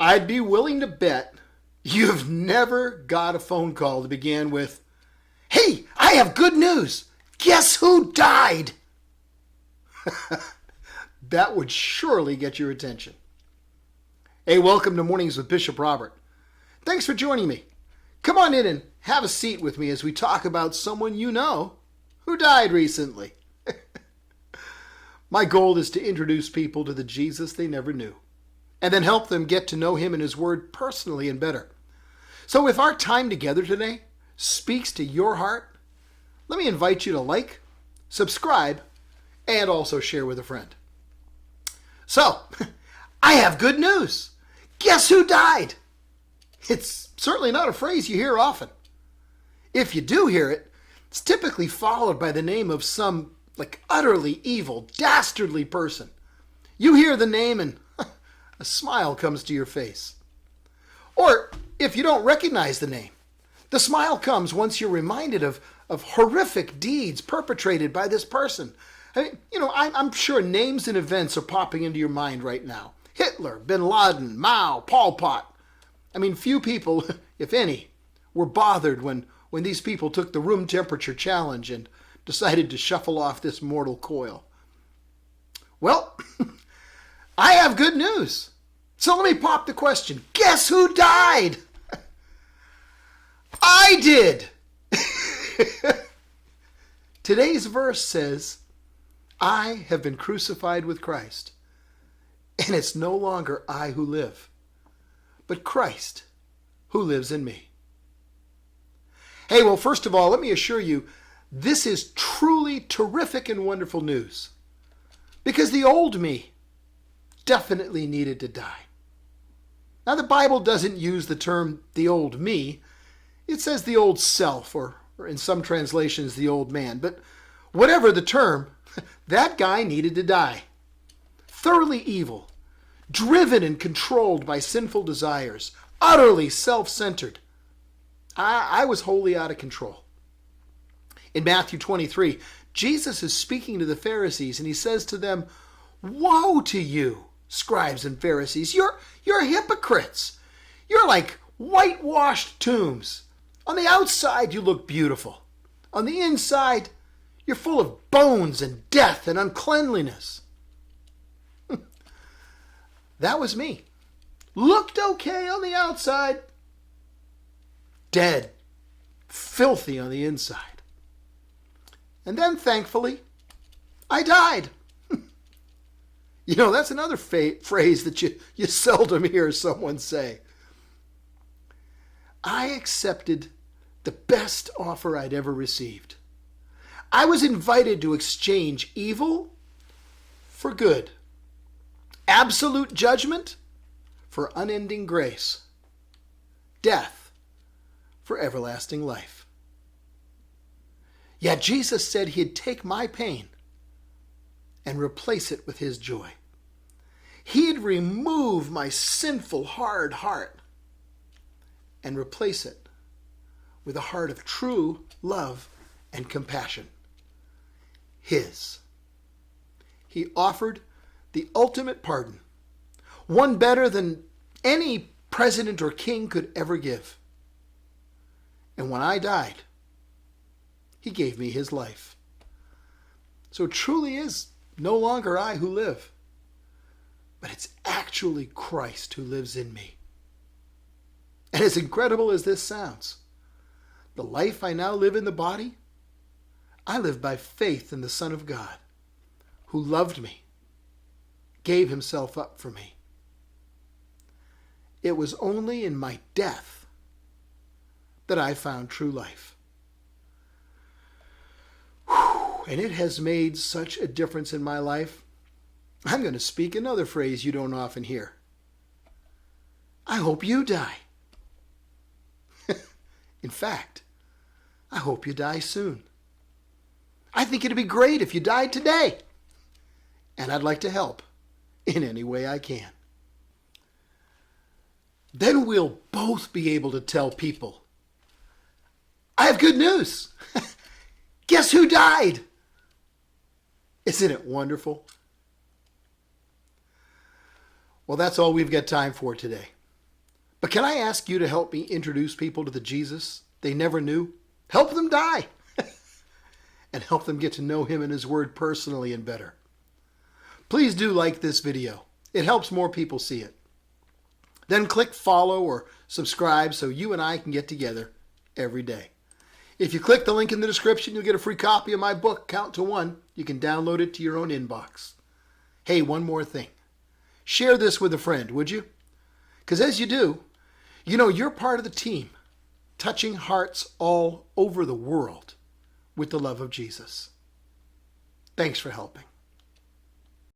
I'd be willing to bet you've never got a phone call that began with, "Hey, I have good news. Guess who died?" That would surely get your attention. Hey, welcome to Mornings with Bishop Robert. Thanks for joining me. Come on in and have a seat with me as we talk about someone you know who died recently. My goal is to introduce people to the Jesus they never knew, and then help them get to know him and his word personally and better. So if our time together today speaks to your heart, let me invite you to like, subscribe, and also share with a friend. So, I have good news. Guess who died? It's certainly not a phrase you hear often. If you do hear it, it's typically followed by the name of some utterly evil, dastardly person. You hear the name and a smile comes to your face. Or if you don't recognize the name, the smile comes once you're reminded of horrific deeds perpetrated by this person. I'm sure names and events are popping into your mind right now. Hitler, Bin Laden, Mao, Pol Pot. Few people, if any, were bothered when these people took the room temperature challenge and decided to shuffle off this mortal coil. Well, I have good news. So let me pop the question. Guess who died? I did. Today's verse says, I have been crucified with Christ, and it's no longer I who live, but Christ who lives in me. Hey, well, first of all, let me assure you, this is truly terrific and wonderful news, because the old me definitely needed to die. Now, the Bible doesn't use the term the old me. It says the old self, or in some translations, the old man. But whatever the term, that guy needed to die. Thoroughly evil, driven and controlled by sinful desires, utterly self-centered. I was wholly out of control. In Matthew 23, Jesus is speaking to the Pharisees, and he says to them, "Woe to you, scribes and Pharisees, you're hypocrites. You're like whitewashed tombs. On the outside, you look beautiful. On the inside, you're full of bones and death and uncleanliness." That was me. Looked okay on the outside, dead, filthy on the inside. And then, thankfully, I died. That's another phrase that you seldom hear someone say. I accepted the best offer I'd ever received. I was invited to exchange evil for good, absolute judgment for unending grace, death for everlasting life. Yet Jesus said he'd take my pain and replace it with his joy. He'd remove my sinful, hard heart and replace it with a heart of true love and compassion. His. He offered the ultimate pardon, one better than any president or king could ever give. And when I died, he gave me his life. So it truly is no longer I who live, but it's actually Christ who lives in me. And as incredible as this sounds, the life I now live in the body, I live by faith in the Son of God, who loved me, gave himself up for me. It was only in my death that I found true life. And it has made such a difference in my life. I'm going to speak another phrase you don't often hear. I hope you die. In fact, I hope you die soon. I think it'd be great if you died today. And I'd like to help in any way I can. Then we'll both be able to tell people, I have good news. Guess who died? Isn't it wonderful? Well, that's all we've got time for today. But can I ask you to help me introduce people to the Jesus they never knew? Help them die and help them get to know him and his word personally and better. Please do like this video. It helps more people see it. Then click follow or subscribe so you and I can get together every day. If you click the link in the description, you'll get a free copy of my book, Count to One. You can download it to your own inbox. Hey, one more thing. Share this with a friend, would you? Because as you do, you know you're part of the team, touching hearts all over the world with the love of Jesus. Thanks for helping.